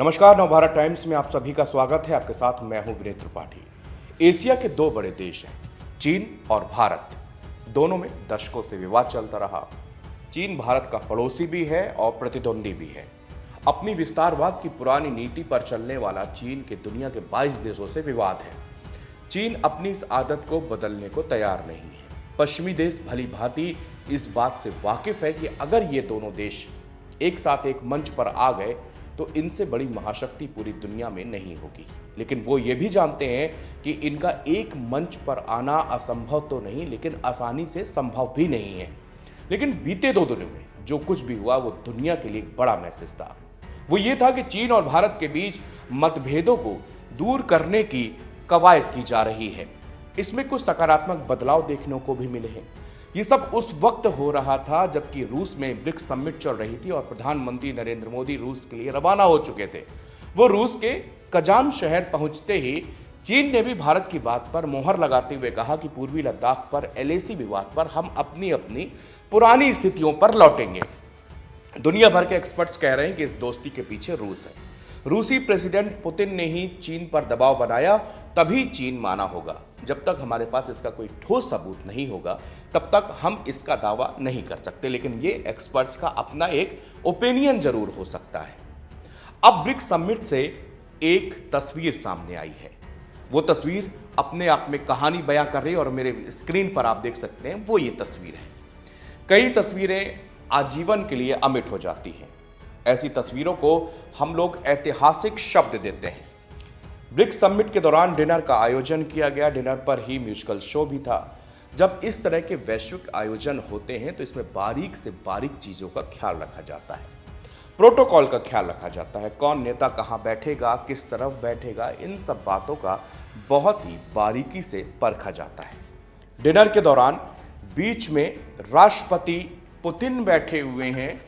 नमस्कार, नवभारत टाइम्स में आप सभी का स्वागत है। आपके साथ मैं हूं वीरेंद्र त्रिपाठी। एशिया के दो बड़े देश हैं, चीन और भारत। दोनों में दशकों से विवाद चलता रहा। चीन भारत का पड़ोसी भी है और प्रतिद्वंदी भी है। अपनी विस्तारवाद की पुरानी नीति पर चलने वाला चीन के दुनिया के 22 देशों से विवाद है। चीन अपनी इस आदत को बदलने को तैयार नहीं है। पश्चिमी देश भली भांति इस बात से वाकिफ है कि अगर ये दोनों देश एक साथ एक मंच पर आ गए तो इनसे बड़ी महाशक्ति पूरी दुनिया में नहीं होगी। लेकिन वो ये भी जानते हैं कि इनका एक मंच पर आना असंभव तो नहीं, लेकिन आसानी से संभव भी नहीं है। लेकिन बीते 2 दिनों में जो कुछ भी हुआ वो दुनिया के लिए एक बड़ा मैसेज था। वो ये था कि चीन और भारत के बीच मतभेदों को दूर करने की कवायद की जा रही है। इसमें कुछ सकारात्मक बदलाव देखने को भी मिले हैं। ये सब उस वक्त हो रहा था जबकि रूस में ब्रिक्स समिट चल रही थी और प्रधानमंत्री नरेंद्र मोदी रूस के लिए रवाना हो चुके थे। वो रूस के कजान शहर पहुंचते ही चीन ने भी भारत की बात पर मोहर लगाते हुए कहा कि पूर्वी लद्दाख पर एलएसी विवाद पर हम अपनी अपनी पुरानी स्थितियों पर लौटेंगे। दुनिया भर के एक्सपर्ट्स कह रहे हैं कि इस दोस्ती के पीछे रूस है। रूसी प्रेसिडेंट पुतिन ने ही चीन पर दबाव बनाया, तभी चीन माना होगा। जब तक हमारे पास इसका कोई ठोस सबूत नहीं होगा तब तक हम इसका दावा नहीं कर सकते। लेकिन ये एक्सपर्ट्स का अपना एक ओपिनियन जरूर हो सकता है। अब ब्रिक्स समिट से एक तस्वीर सामने आई है। वो तस्वीर अपने आप में कहानी बयां कर रही है और मेरे स्क्रीन पर आप देख सकते हैं वो ये तस्वीर है। कई तस्वीरें आजीवन के लिए अमिट हो जाती हैं। ऐसी तस्वीरों को हम लोग ऐतिहासिक शब्द देते हैं। ब्रिक्स समिट के दौरान डिनर का आयोजन किया गया। डिनर पर ही म्यूजिकल शो भी था। जब इस तरह के वैश्विक आयोजन होते हैं तो इसमें बारीक से बारीक चीज़ों का ख्याल रखा जाता है। प्रोटोकॉल का ख्याल रखा जाता है। कौन नेता कहाँ बैठेगा, किस तरफ बैठेगा, इन सब बातों का बहुत ही बारीकी से परखा जाता है। डिनर के दौरान बीच में राष्ट्रपति पुतिन बैठे हुए हैं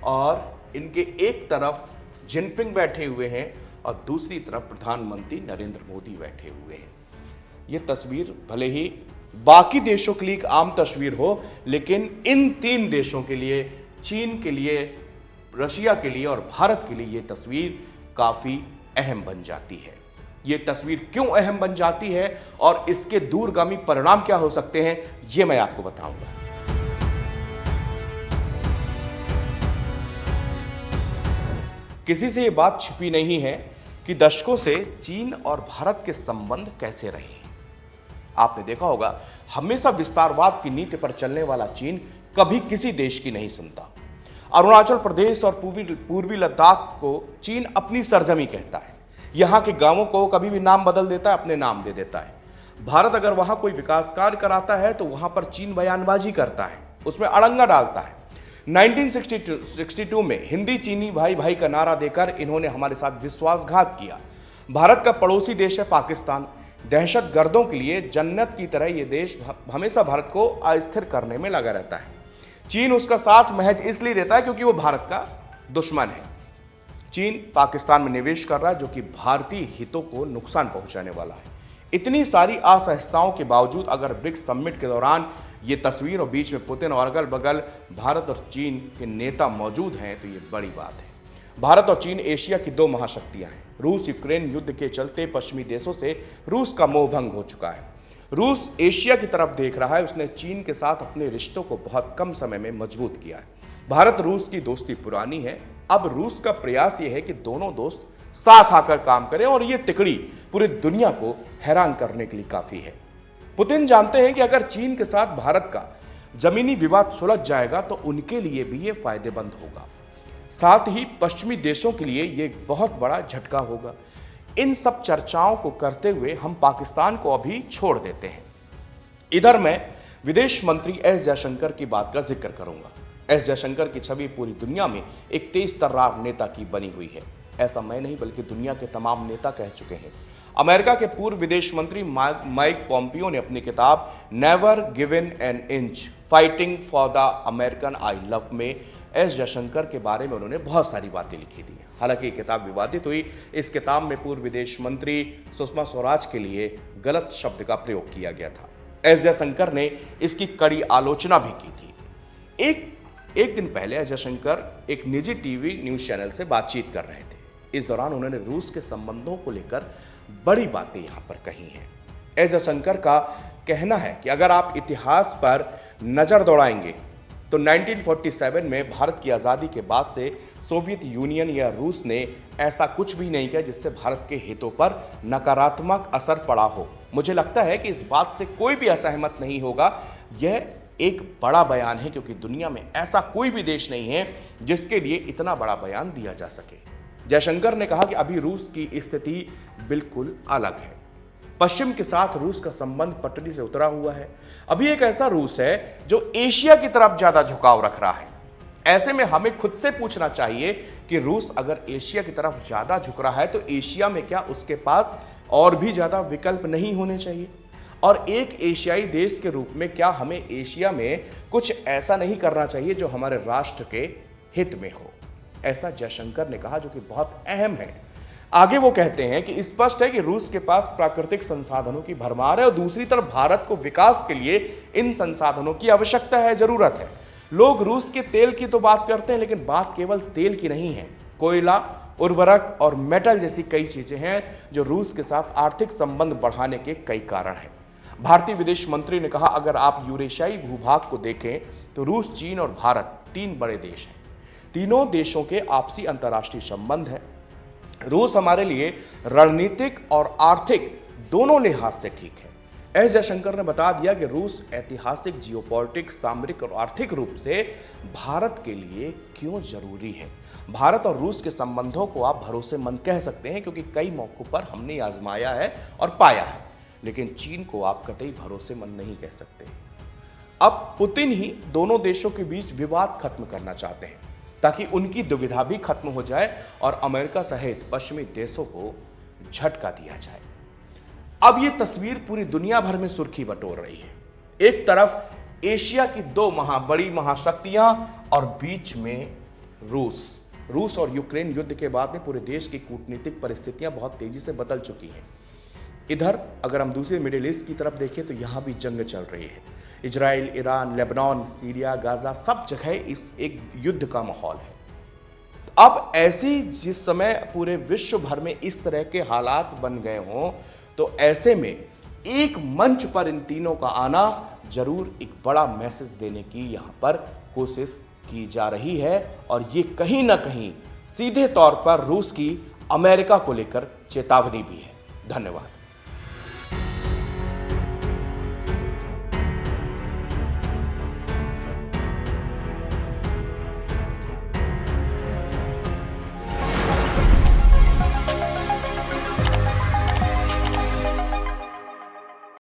और इनके एक तरफ जिनपिंग बैठे हुए हैं और दूसरी तरफ प्रधानमंत्री नरेंद्र मोदी बैठे हुए हैं। ये तस्वीर भले ही बाकी देशों के लिए एक आम तस्वीर हो, लेकिन इन 3 देशों के लिए, चीन के लिए, रशिया के लिए और भारत के लिए ये तस्वीर काफी अहम बन जाती है। ये तस्वीर क्यों अहम बन जाती है और इसके दूरगामी परिणाम क्या हो सकते हैं, ये मैं आपको बताऊंगा। किसी से ये बात छिपी नहीं है कि दशकों से चीन और भारत के संबंध कैसे रहे हैं। आपने देखा होगा, हमेशा विस्तारवाद की नीति पर चलने वाला चीन कभी किसी देश की नहीं सुनता। अरुणाचल प्रदेश और पूर्वी लद्दाख को चीन अपनी सरजमी कहता है। यहां के गांवों को कभी भी नाम बदल देता है, अपने नाम दे देता है। भारत अगर वहां कोई विकास कार्य कराता है तो वहां पर चीन बयानबाजी करता है, उसमें अड़ंगा डालता है। 1962 में हिंदी चीनी भाई भाई का नारा देकर इन्होंने हमारे साथ विश्वासघात किया। भारत का पड़ोसी देश है पाकिस्तान। दहशतगर्दों के लिए जन्नत की तरह ये देश हमेशा भारत को अस्थिर करने में लगा रहता है। चीन उसका साथ महज इसलिए देता है क्योंकि वो भारत का दुश्मन है। चीन पाकिस्तान में निवेश कर रहा है जो कि भारतीय हितों को नुकसान पहुंचाने वाला है। इतनी सारी असहजताओं के बावजूद अगर ब्रिक्स समिट के दौरान ये तस्वीर और बीच में पुतिन और अगल बगल भारत और चीन के नेता मौजूद हैं तो ये बड़ी बात है। भारत और चीन एशिया की 2 महाशक्तियां हैं। रूस यूक्रेन युद्ध के चलते पश्चिमी देशों से रूस का मोह भंग हो चुका है। रूस एशिया की तरफ देख रहा है। उसने चीन के साथ अपने रिश्तों को बहुत कम समय में मजबूत किया है। भारत रूस की दोस्ती पुरानी है। अब रूस का प्रयास ये है कि दोनों दोस्त साथ आकर काम करें और ये तिकड़ी पूरी दुनिया को हैरान करने के लिए काफी है। पुतिन जानते हैं कि अगर चीन के साथ भारत का जमीनी विवाद सुलझ जाएगा तो उनके लिए भी ये फायदेमंद होगा। साथ ही पश्चिमी देशों के लिए ये एक बहुत बड़ा झटका होगा। इन सब चर्चाओं को करते हुए हम पाकिस्तान को अभी छोड़ देते हैं। इधर मैं विदेश मंत्री एस जयशंकर की बात का जिक्र करूंगा। एस जयशंकर की छवि पूरी दुनिया में एक तेज तर्रार नेता की बनी हुई है। ऐसा मैं नहीं बल्कि दुनिया के तमाम नेता कह चुके हैं। अमेरिका के पूर्व विदेश मंत्री माइक पोम्पियो ने अपनी किताब never given an inch fighting for the American I love में एस जयशंकर के बारे में उन्होंने बहुत सारी बातें लिखी थी। हालांकि ये किताब विवादित हुई। इस किताब में पूर्व विदेश मंत्री सुषमा स्वराज के लिए गलत शब्द का प्रयोग किया गया था। एस जयशंकर ने इसकी कड़ी आलोचना भी की थी। एक दिन पहले अजय शंकर एक निजी टीवी न्यूज चैनल से बातचीत कर रहे थे। इस दौरान उन्होंने रूस के संबंधों को लेकर बड़ी बातें यहां पर कही हैं। एस जयशंकर का कहना है कि अगर आप इतिहास पर नजर दौड़ाएंगे तो 1947 में भारत की आज़ादी के बाद से सोवियत यूनियन या रूस ने ऐसा कुछ भी नहीं किया जिससे भारत के हितों पर नकारात्मक असर पड़ा हो। मुझे लगता है कि इस बात से कोई भी असहमत नहीं होगा। यह एक बड़ा बयान है क्योंकि दुनिया में ऐसा कोई भी देश नहीं है जिसके लिए इतना बड़ा बयान दिया जा सके। जयशंकर ने कहा कि अभी रूस की स्थिति बिल्कुल अलग है। पश्चिम के साथ रूस का संबंध पटरी से उतरा हुआ है। अभी एक ऐसा रूस है जो एशिया की तरफ ज्यादा झुकाव रख रहा है। ऐसे में हमें खुद से पूछना चाहिए कि रूस अगर एशिया की तरफ ज्यादा झुक रहा है तो एशिया में क्या उसके पास और भी ज्यादा विकल्प नहीं होने चाहिए? और एक एशियाई देश के रूप में क्या हमें एशिया में कुछ ऐसा नहीं करना चाहिए जो हमारे राष्ट्र के हित में हो? ऐसा जयशंकर ने कहा, जो कि बहुत अहम है। आगे वो कहते हैं कि स्पष्ट है कि रूस के पास प्राकृतिक संसाधनों की भरमार है और दूसरी तरफ भारत को विकास के लिए इन संसाधनों की आवश्यकता है, जरूरत है। लोग रूस के तेल की तो बात करते हैं, लेकिन बात केवल तेल की नहीं है। कोयला, उर्वरक और मेटल जैसी कई चीजें हैं जो रूस के साथ आर्थिक संबंध बढ़ाने के कई कारण हैं। भारतीय विदेश मंत्री ने कहा, अगर आप यूरेशियाई भूभाग को देखें तो रूस, चीन और भारत 3 बड़े देश हैं। तीनों देशों के आपसी अंतर्राष्ट्रीय संबंध हैं। रूस हमारे लिए रणनीतिक और आर्थिक दोनों लिहाज से ठीक है। एस जयशंकर ने बता दिया कि रूस ऐतिहासिक, जियोपॉलिटिक्स, सामरिक और आर्थिक रूप से भारत के लिए क्यों जरूरी है। भारत और रूस के संबंधों को आप भरोसेमंद कह सकते हैं क्योंकि कई मौकों पर हमने आजमाया है और पाया है, लेकिन चीन को आप कतई भरोसेमंद नहीं कह सकते। अब पुतिन ही दोनों देशों के बीच विवाद खत्म करना चाहते हैं ताकि उनकी दुविधा भी खत्म हो जाए और अमेरिका सहित पश्चिमी देशों को झटका दिया जाए। अब यह तस्वीर पूरी दुनिया भर में सुर्खी बटोर रही है। एक तरफ एशिया की 2 बड़ी महाशक्तियां और बीच में रूस और यूक्रेन युद्ध के बाद में पूरे देश की कूटनीतिक परिस्थितियां बहुत तेजी से बदल चुकी हैं। इधर अगर हम दूसरे मिडिल ईस्ट की तरफ देखें तो यहां भी जंग चल रही है। Israel, Iran, Lebanon, Syria, Gaza, सब जगह इस एक युद्ध का माहौल है। अब ऐसी जिस समय पूरे विश्व भर में इस तरह के हालात बन गए हों तो ऐसे में एक मंच पर इन तीनों का आना जरूर एक बड़ा मैसेज देने की यहां पर कोशिश की जा रही है और ये कहीं ना कहीं सीधे तौर पर रूस की अमेरिका को लेकर चेतावनी भी है। धन्यवाद।